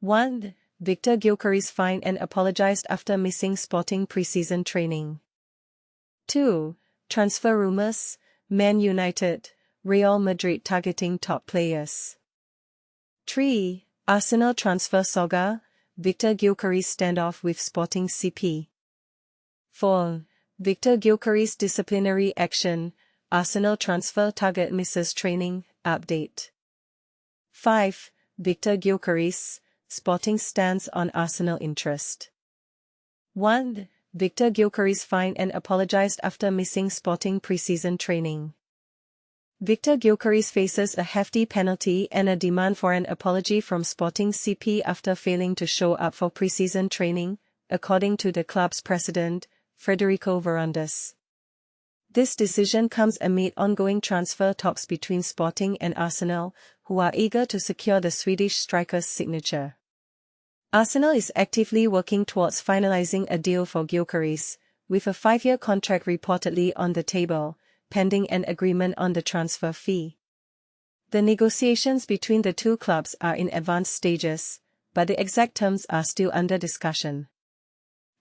1. Viktor Gyökeres fined and apologized after missing Sporting preseason training. 2. Transfer rumors, Man United, Real Madrid targeting top players. 3. Arsenal transfer saga, Viktor Gyökeres standoff with Sporting CP. 4. Viktor Gyökeres disciplinary action, Arsenal transfer target misses training, update. 5. Viktor Gyökeres, Sporting stance on Arsenal interest. 1. Viktor Gyökeres fined and apologized after missing Sporting preseason training. Viktor Gyökeres faces a hefty penalty and a demand for an apology from Sporting CP after failing to show up for preseason training, according to the club's president, Federico Varandas. This decision comes amid ongoing transfer talks between Sporting and Arsenal, who are eager to secure the Swedish striker's signature. Arsenal is actively working towards finalizing a deal for Gyökeres, with a 5-year contract reportedly on the table, pending an agreement on the transfer fee. The negotiations between the two clubs are in advanced stages, but the exact terms are still under discussion.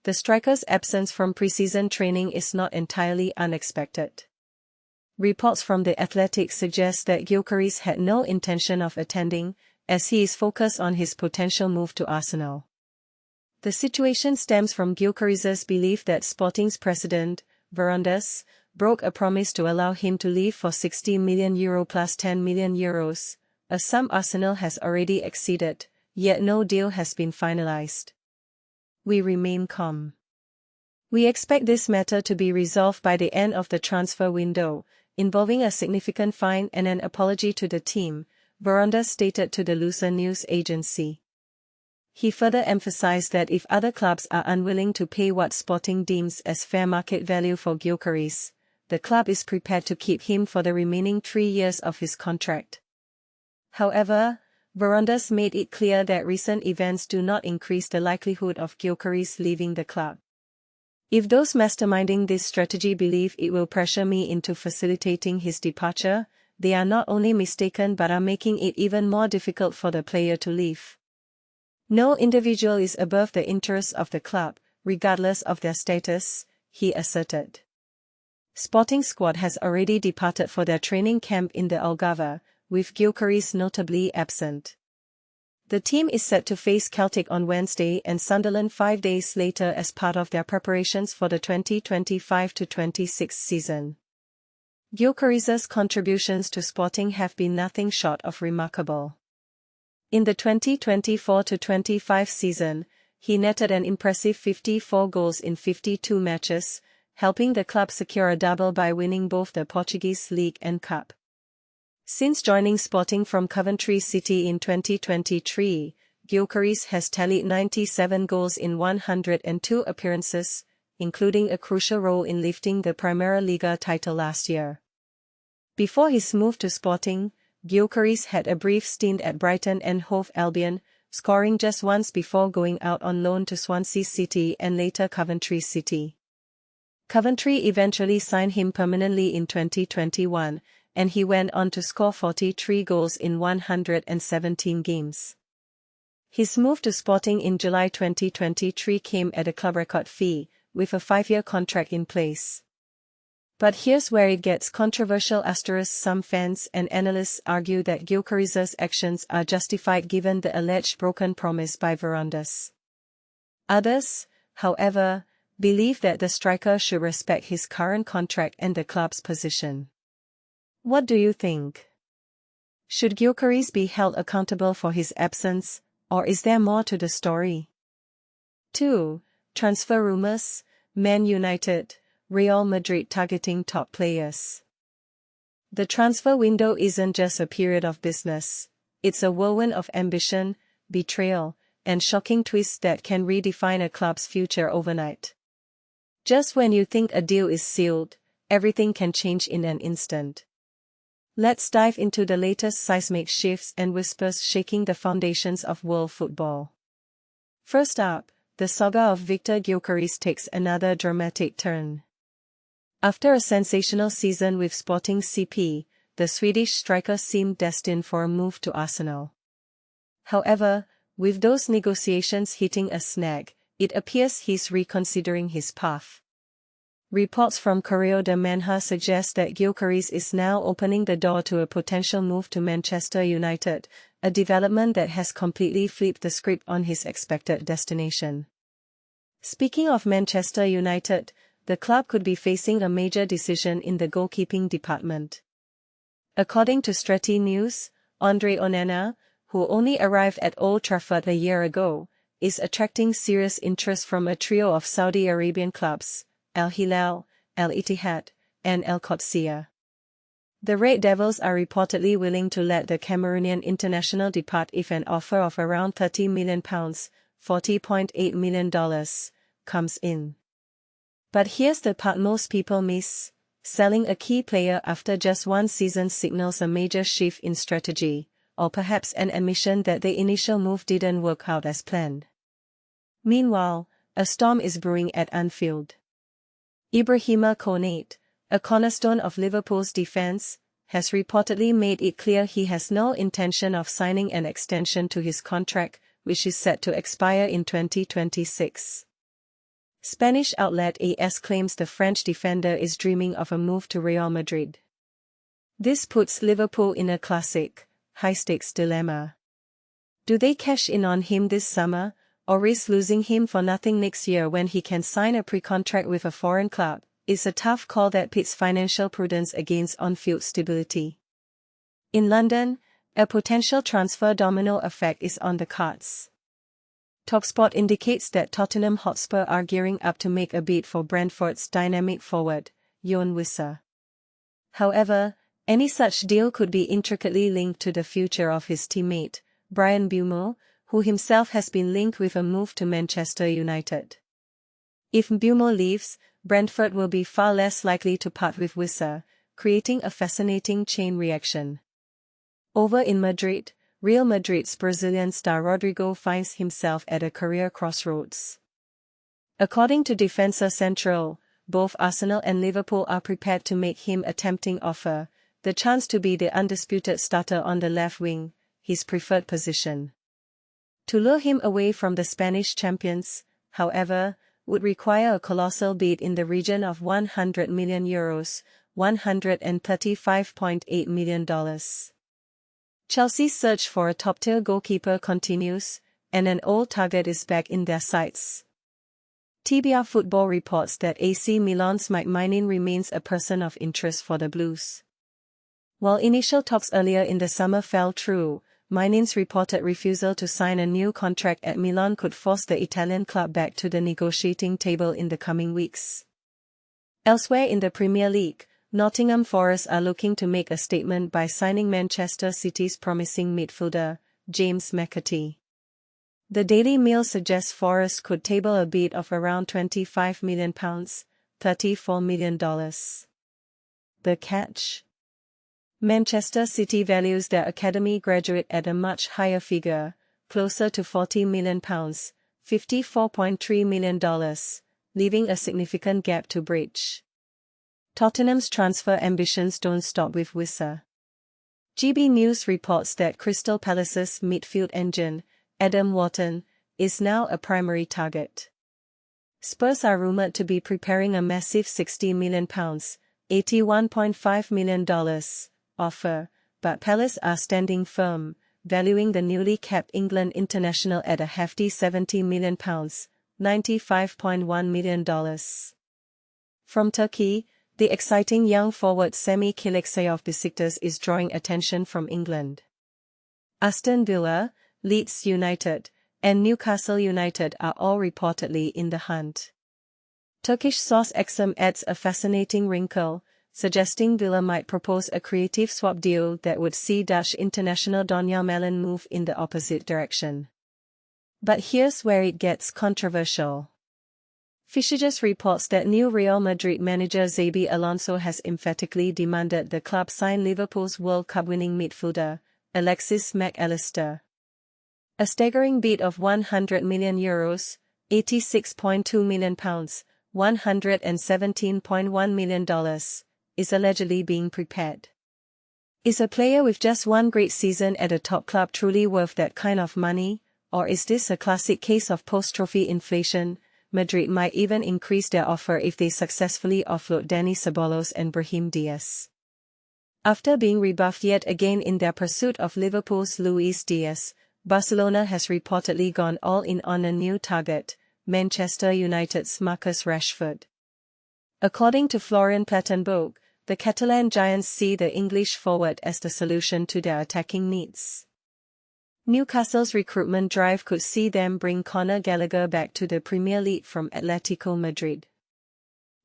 The striker's absence from preseason training is not entirely unexpected. Reports from The Athletic suggest that Gyökeres had no intention of attending, as he is focused on his potential move to Arsenal. The situation stems from Gyökeres' belief that Sporting's president, Varandas, broke a promise to allow him to leave for €60 million plus €10 million, a sum Arsenal has already exceeded, yet no deal has been finalized. We remain calm. We expect this matter to be resolved by the end of the transfer window, involving a significant fine and an apology to the team, Varandas stated to the Lusa news agency. He further emphasized that if other clubs are unwilling to pay what Sporting deems as fair market value for Gyökeres, the club is prepared to keep him for the remaining 3 years of his contract. However, Varandas made it clear that recent events do not increase the likelihood of Gyökeres leaving the club. If those masterminding this strategy believe it will pressure me into facilitating his departure, they are not only mistaken but are making it even more difficult for the player to leave. No individual is above the interests of the club, regardless of their status, he asserted. Sporting squad has already departed for their training camp in the Algarve, with Gyökeres notably absent. The team is set to face Celtic on Wednesday and Sunderland 5 days later as part of their preparations for the 2025-26 season. Gyökeres' contributions to Sporting have been nothing short of remarkable. In the 2024-25 season, he netted an impressive 54 goals in 52 matches, helping the club secure a double by winning both the Portuguese League and Cup. Since joining Sporting from Coventry City in 2023, Gyökeres has tallied 97 goals in 102 appearances, including a crucial role in lifting the Primera Liga title last year. Before his move to Sporting, Gyökeres had a brief stint at Brighton and Hove Albion, scoring just once before going out on loan to Swansea City and later Coventry City. Coventry eventually signed him permanently in 2021, and he went on to score 43 goals in 117 games. His move to Sporting in July 2023 came at a club record fee, with a 5-year contract in place. But here's where it gets controversial. Some fans and analysts argue that Gyökeres' actions are justified given the alleged broken promise by Varandas. Others, however, believe that the striker should respect his current contract and the club's position. What do you think? Should Gyökeres be held accountable for his absence, or is there more to the story? 2. Transfer rumors, Man United, Real Madrid targeting top players. The transfer window isn't just a period of business, it's a whirlwind of ambition, betrayal, and shocking twists that can redefine a club's future overnight. Just when you think a deal is sealed, everything can change in an instant. Let's dive into the latest seismic shifts and whispers shaking the foundations of world football. First up, the saga of Viktor Gyökeres takes another dramatic turn. After a sensational season with Sporting CP, the Swedish striker seemed destined for a move to Arsenal. However, with those negotiations hitting a snag, it appears he's reconsidering his path. Reports from Correo de Manha suggest that Gyökeres is now opening the door to a potential move to Manchester United, a development that has completely flipped the script on his expected destination. Speaking of Manchester United, the club could be facing a major decision in the goalkeeping department. According to Stretty News, Andre Onana, who only arrived at Old Trafford a year ago, is attracting serious interest from a trio of Saudi Arabian clubs, Al Hilal, Al Ittihad, and Al Qadsiya. The Red Devils are reportedly willing to let the Cameroonian international depart if an offer of around £30 million, $40.8 million, comes in. But here's the part most people miss: selling a key player after just one season signals a major shift in strategy, or perhaps an admission that the initial move didn't work out as planned. Meanwhile, a storm is brewing at Anfield. Ibrahima Konaté, a cornerstone of Liverpool's defence, has reportedly made it clear he has no intention of signing an extension to his contract, which is set to expire in 2026. Spanish outlet AS claims the French defender is dreaming of a move to Real Madrid. This puts Liverpool in a classic, high-stakes dilemma. Do they cash in on him this summer, or risk losing him for nothing next year when he can sign a pre-contract with a foreign club? It's a tough call that pits financial prudence against on-field stability. In London, a potential transfer domino effect is on the cards. TalkSport indicates that Tottenham Hotspur are gearing up to make a bid for Brentford's dynamic forward, Yoane Wissa. However, any such deal could be intricately linked to the future of his teammate, Bryan Mbeumo, who himself has been linked with a move to Manchester United. If Mbeumo leaves, Brentford will be far less likely to part with Wissa, creating a fascinating chain reaction. Over in Madrid, Real Madrid's Brazilian star Rodrigo finds himself at a career crossroads. According to Defensa Central, both Arsenal and Liverpool are prepared to make him a tempting offer, the chance to be the undisputed starter on the left wing, his preferred position. To lure him away from the Spanish champions, however, would require a colossal bid in the region of €100 million, $135.8 million. Chelsea's search for a top-tier goalkeeper continues, and an old target is back in their sights. TBR Football reports that AC Milan's Mike Maignan remains a person of interest for the Blues. While initial talks earlier in the summer fell through, Maignan's reported refusal to sign a new contract at Milan could force the Italian club back to the negotiating table in the coming weeks. Elsewhere in the Premier League, Nottingham Forest are looking to make a statement by signing Manchester City's promising midfielder, James McAtee. The Daily Mail suggests Forest could table a bid of around £25 million, $34 million. The catch? Manchester City values their academy graduate at a much higher figure, closer to £40 million, $54.3 million, leaving a significant gap to bridge. Tottenham's transfer ambitions don't stop with Wissa. GB News reports that Crystal Palace's midfield engine, Adam Wharton, is now a primary target. Spurs are rumored to be preparing a massive £60 million, $81.5 million, offer, but Palace are standing firm, valuing the newly capped England international at a hefty £70 million, $95.1 million. From Turkey, the exciting young forward Semih Kılıçdaroğlu of Besiktas is drawing attention from England. Aston Villa, Leeds United, and Newcastle United are all reportedly in the hunt. Turkish source Exim adds a fascinating wrinkle, suggesting Villa might propose a creative swap deal that would see Dutch international Donjan Malen move in the opposite direction. But here's where it gets controversial. Fishers reports that new Real Madrid manager Xabi Alonso has emphatically demanded the club sign Liverpool's World Cup winning midfielder, Alexis Mac Allister. A staggering bid of €100 million, £86.2 million, $117.1 million, is allegedly being prepared. Is a player with just one great season at a top club truly worth that kind of money, Or is this a classic case of post-trophy inflation? Madrid might even increase their offer if they successfully offload Dani Ceballos and Brahim Diaz. After being rebuffed yet again in their pursuit of Liverpool's Luis Diaz, Barcelona has reportedly gone all in on a new target, Manchester United's Marcus Rashford. According to Florian Plettenberg, the Catalan giants see the English forward as the solution to their attacking needs. Newcastle's recruitment drive could see them bring Conor Gallagher back to the Premier League from Atletico Madrid.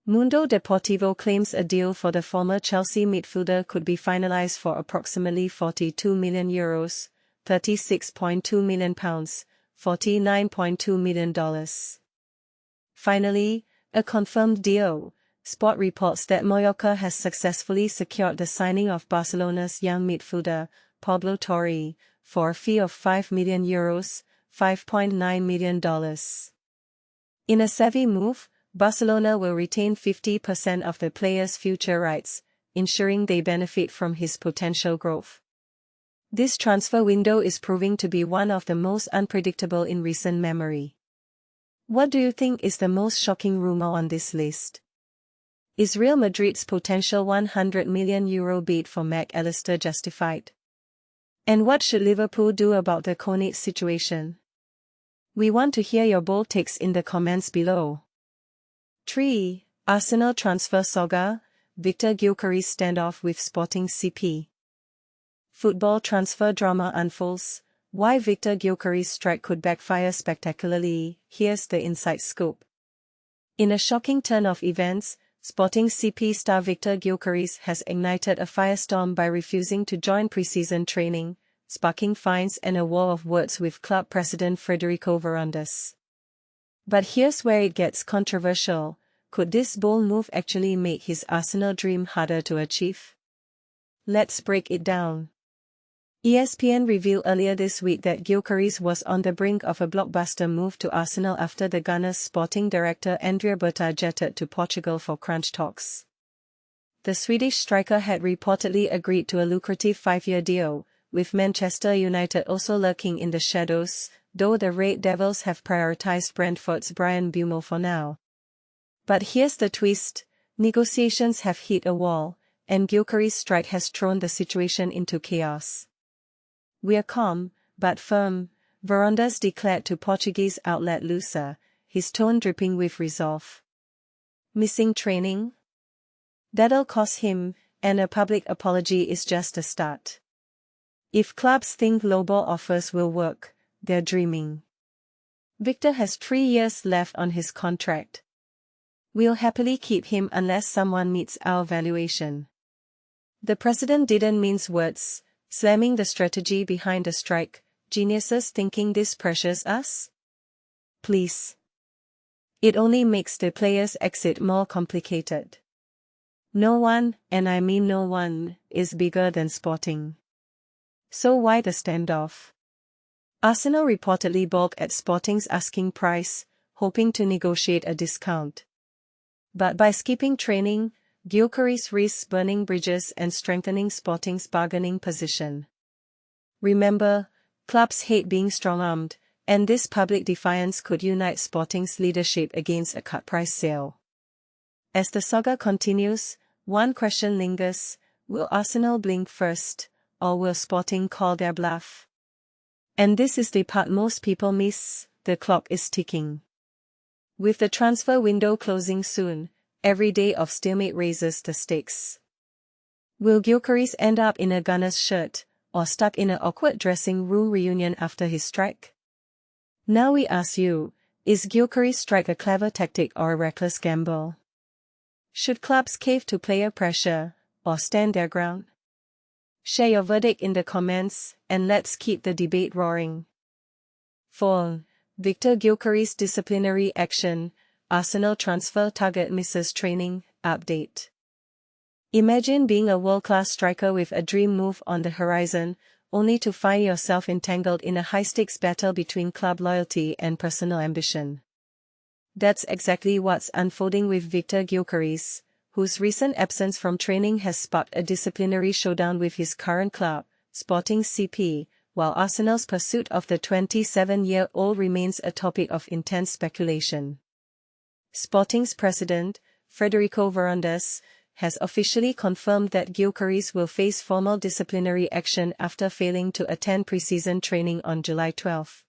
Mundo Deportivo claims a deal for the former Chelsea midfielder could be finalised for approximately €42 million, £36.2 million, $49.2 million. Finally, a confirmed deal. Sport reports that Mallorca has successfully secured the signing of Barcelona's young midfielder, Pablo Torre, for a fee of €5 million, $5.9 million. In a savvy move, Barcelona will retain 50% of the player's future rights, ensuring they benefit from his potential growth. This transfer window is proving to be one of the most unpredictable in recent memory. What do you think is the most shocking rumor on this list? Is Real Madrid's potential €100 million bid for Mac Allister justified? And what should Liverpool do about the Konaté situation? We want to hear your bold takes in the comments below. 3. Arsenal transfer saga, Viktor Gyökeres standoff with Sporting CP. Football transfer drama unfolds. Why Viktor Gyökeres' strike could backfire spectacularly. Here's the inside scoop. In a shocking turn of events, Sporting CP star Viktor Gyökeres has ignited a firestorm by refusing to join preseason training, sparking fines and a war of words with club president Federico Varandas. But here's where it gets controversial. Could this bold move actually make his Arsenal dream harder to achieve? Let's break it down. ESPN revealed earlier this week that Gyökeres was on the brink of a blockbuster move to Arsenal after the Gunners' sporting director Andrea Berta jetted to Portugal for crunch talks. The Swedish striker had reportedly agreed to a lucrative 5-year deal, with Manchester United also lurking in the shadows, though the Red Devils have prioritized Brentford's Bryan Mbeumo for now. But here's the twist: negotiations have hit a wall, and Gyökeres' strike has thrown the situation into chaos. "We're calm, but firm," Varandas declared to Portuguese outlet Lusa, his tone dripping with resolve. Missing training? That'll cost him, and a public apology is just a start. If clubs think lowball offers will work, they're dreaming. Viktor has 3 years left on his contract. "We'll happily keep him unless someone meets our valuation." The president didn't mince words, slamming the strategy behind the strike. Geniuses thinking this pressures us? Please. It only makes the player's exit more complicated. No one, and I mean no one, is bigger than Sporting. So why the standoff? Arsenal reportedly balked at Sporting's asking price, hoping to negotiate a discount. But by skipping training, Gyökeres risks burning bridges and strengthening Sporting's bargaining position. Remember, clubs hate being strong-armed, and this public defiance could unite Sporting's leadership against a cut-price sale. As the saga continues, one question lingers: will Arsenal blink first, or will Sporting call their bluff? And this is the part most people miss: the clock is ticking. With the transfer window closing soon, every day of stalemate raises the stakes. Will Gyökeres end up in a Gunners shirt, or stuck in an awkward dressing room reunion after his strike? Now we ask you, is Gyökeres' strike a clever tactic or a reckless gamble? Should clubs cave to player pressure, or stand their ground? Share your verdict in the comments, and let's keep the debate roaring. 4. Viktor Gyökeres' disciplinary action, Arsenal transfer target misses training, update. Imagine being a world-class striker with a dream move on the horizon, only to find yourself entangled in a high-stakes battle between club loyalty and personal ambition. That's exactly what's unfolding with Viktor Gyökeres, whose recent absence from training has sparked a disciplinary showdown with his current club, Sporting CP, while Arsenal's pursuit of the 27-year-old remains a topic of intense speculation. Sporting's president, Frederico Varandas, has officially confirmed that Gyökeres will face formal disciplinary action after failing to attend pre-season training on July 12.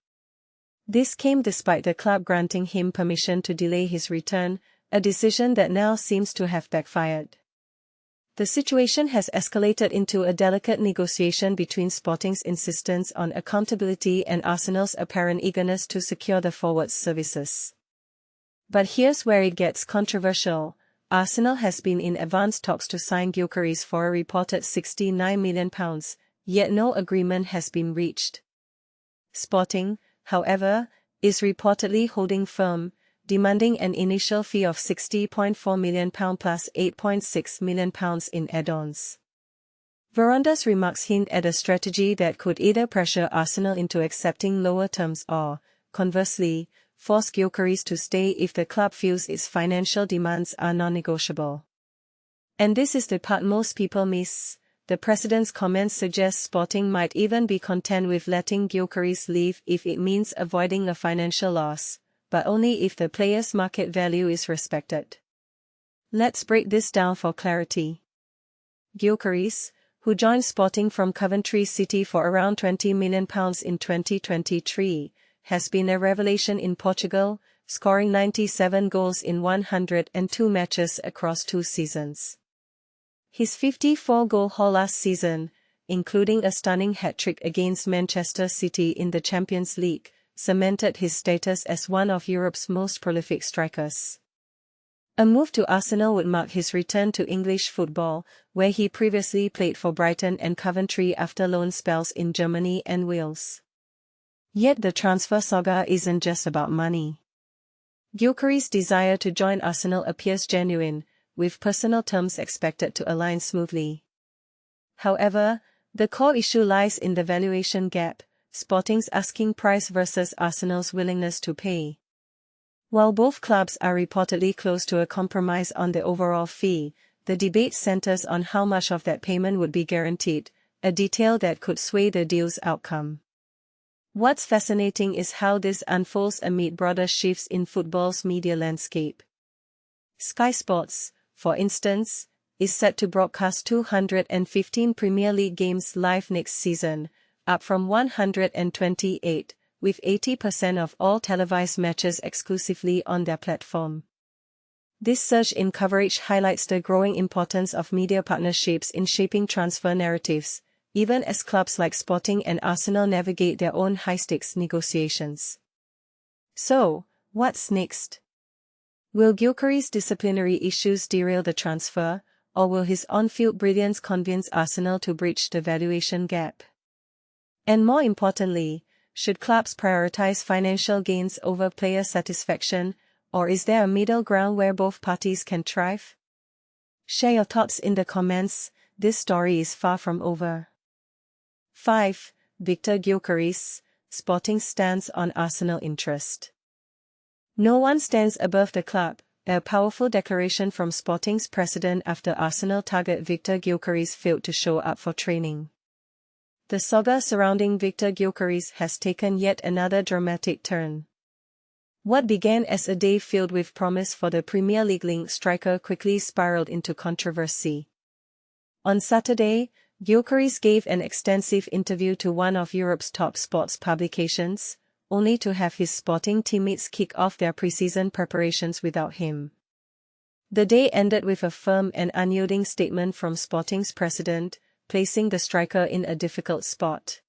This came despite the club granting him permission to delay his return, a decision that now seems to have backfired. The situation has escalated into a delicate negotiation between Sporting's insistence on accountability and Arsenal's apparent eagerness to secure the forward's services. But here's where it gets controversial. Arsenal has been in advanced talks to sign Gyökeres for a reported £69 million, yet no agreement has been reached. Sporting, however, is reportedly holding firm, demanding an initial fee of £60.4 million plus £8.6 million in add-ons. Varandas' remarks hint at a strategy that could either pressure Arsenal into accepting lower terms or, conversely, force Gyökeres to stay if the club feels its financial demands are non-negotiable. And this is the part most people miss. The president's comments suggest Sporting might even be content with letting Gyökeres leave if it means avoiding a financial loss, but only if the player's market value is respected. Let's break this down for clarity. Gyökeres, who joined Sporting from Coventry City for around £20 million in 2023, has been a revelation in Portugal, scoring 97 goals in 102 matches across 2 seasons. His 54-goal haul last season, including a stunning hat-trick against Manchester City in the Champions League, cemented his status as one of Europe's most prolific strikers. A move to Arsenal would mark his return to English football, where he previously played for Brighton and Coventry after loan spells in Germany and Wales. Yet the transfer saga isn't just about money. Gyökeres' desire to join Arsenal appears genuine, with personal terms expected to align smoothly. However, the core issue lies in the valuation gap, Sporting's asking price versus Arsenal's willingness to pay. While both clubs are reportedly close to a compromise on the overall fee, the debate centers on how much of that payment would be guaranteed, a detail that could sway the deal's outcome. What's fascinating is how this unfolds amid broader shifts in football's media landscape. Sky Sports, for instance, is set to broadcast 215 Premier League games live next season, up from 128, with 80% of all televised matches exclusively on their platform. This surge in coverage highlights the growing importance of media partnerships in shaping transfer narratives, even as clubs like Sporting and Arsenal navigate their own high-stakes negotiations. So, what's next? Will Gyökeres' disciplinary issues derail the transfer, or will his on-field brilliance convince Arsenal to bridge the valuation gap? And more importantly, should clubs prioritize financial gains over player satisfaction, or is there a middle ground where both parties can thrive? Share your thoughts in the comments. This story is far from over. 5. Viktor Gyokeres, Sporting's stance on Arsenal interest. No one stands above the club, a powerful declaration from Sporting's president after Arsenal target Viktor Gyökeres failed to show up for training. The saga surrounding Viktor Gyökeres has taken yet another dramatic turn. What began as a day filled with promise for the Premier League-linked striker quickly spiraled into controversy. On Saturday, Gyökeres gave an extensive interview to one of Europe's top sports publications, only to have his Sporting teammates kick off their pre-season preparations without him. The day ended with a firm and unyielding statement from Sporting's president, placing the striker in a difficult spot.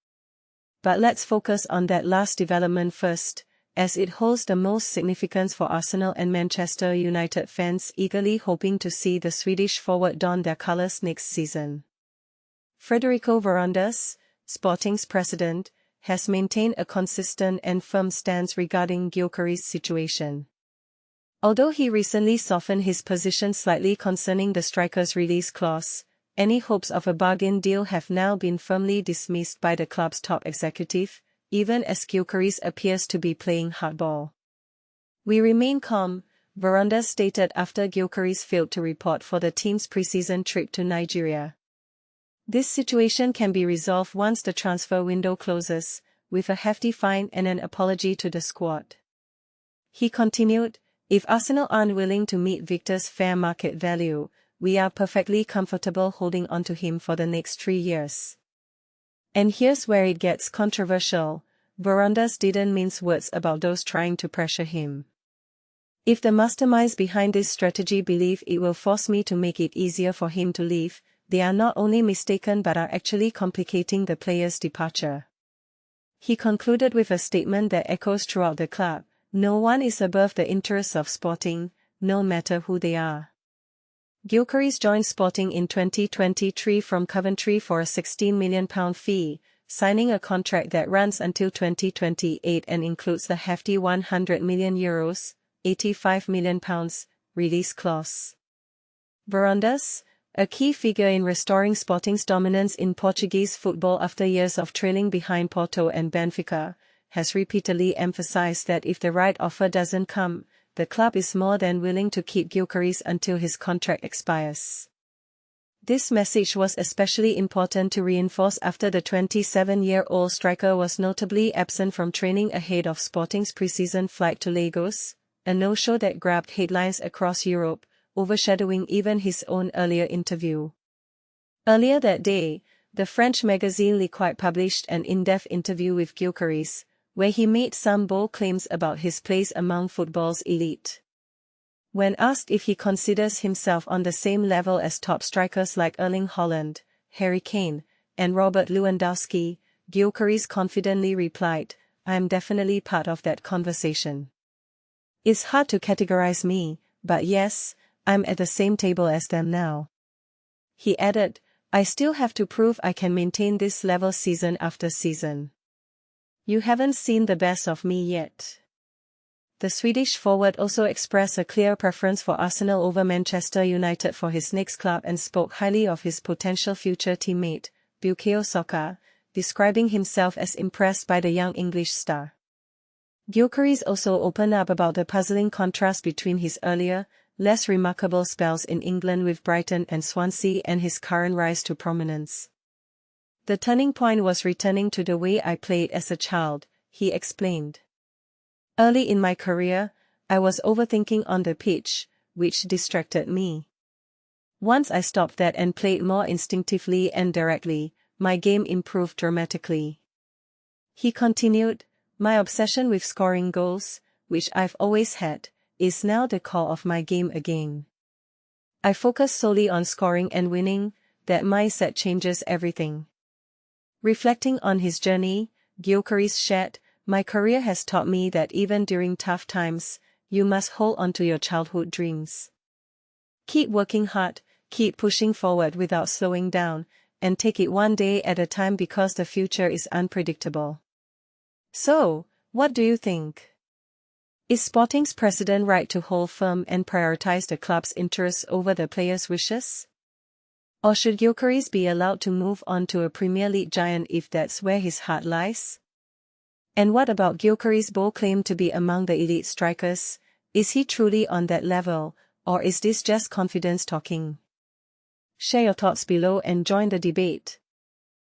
But let's focus on that last development first, as it holds the most significance for Arsenal and Manchester United fans eagerly hoping to see the Swedish forward don their colours next season. Frederico Varandas, Sporting's president, has maintained a consistent and firm stance regarding Gyökeres' situation. Although he recently softened his position slightly concerning the striker's release clause, any hopes of a bargain deal have now been firmly dismissed by the club's top executive, even as Gyökeres appears to be playing hardball. "We remain calm," Varandas stated after Gyökeres failed to report for the team's pre-season trip to Nigeria. This situation can be resolved once the transfer window closes, with a hefty fine and an apology to the squad. He continued, "If Arsenal aren't willing to meet Victor's fair market value, we are perfectly comfortable holding on to him for the next 3 years." And here's where it gets controversial. Verandas didn't mince words about those trying to pressure him. "If the masterminds behind this strategy believe it will force me to make it easier for him to leave, they are not only mistaken but are actually complicating the player's departure." He concluded with a statement that echoes throughout the club: "No one is above the interests of Sporting, no matter who they are." Gyökeres joined Sporting in 2023 from Coventry for a £16 million fee, signing a contract that runs until 2028 and includes the hefty €100 million, £85 million, release clause. Verandas, a key figure in restoring Sporting's dominance in Portuguese football after years of trailing behind Porto and Benfica, has repeatedly emphasized that if the right offer doesn't come, the club is more than willing to keep Gyökeres until his contract expires. This message was especially important to reinforce after the 27-year-old striker was notably absent from training ahead of Sporting's pre-season flight to Lagos, a no-show that grabbed headlines across Europe, overshadowing even his own earlier interview. Earlier that day, the French magazine L'Equipe published an in-depth interview with Gyökeres, where he made some bold claims about his place among football's elite. When asked if he considers himself on the same level as top strikers like Erling Haaland, Harry Kane, and Robert Lewandowski, Gyökeres confidently replied, "I am definitely part of that conversation. It's hard to categorize me, but yes, I'm at the same table as them now." He added, "I still have to prove I can maintain this level season after season. You haven't seen the best of me yet." The Swedish forward also expressed a clear preference for Arsenal over Manchester United for his next club and spoke highly of his potential future teammate, Bukayo Saka, describing himself as impressed by the young English star. Gyökeres also opened up about the puzzling contrast between his earlier, less remarkable spells in England with Brighton and Swansea and his current rise to prominence. "The turning point was returning to the way I played as a child," he explained. "Early in my career, I was overthinking on the pitch, which distracted me. Once I stopped that and played more instinctively and directly, my game improved dramatically." He continued, "My obsession with scoring goals, which I've always had, is now the core of my game again. I focus solely on scoring and winning. That mindset changes everything." Reflecting on his journey, Gyökeres shared, "My career has taught me that even during tough times, you must hold on to your childhood dreams. Keep working hard, keep pushing forward without slowing down, and take it one day at a time because the future is unpredictable." So, what do you think? Is Sporting's president right to hold firm and prioritize the club's interests over the players' wishes? Or should Gyökeres be allowed to move on to a Premier League giant if that's where his heart lies? And what about Gyökeres' bold claim to be among the elite strikers? Is he truly on that level, or is this just confidence talking? Share your thoughts below and join the debate.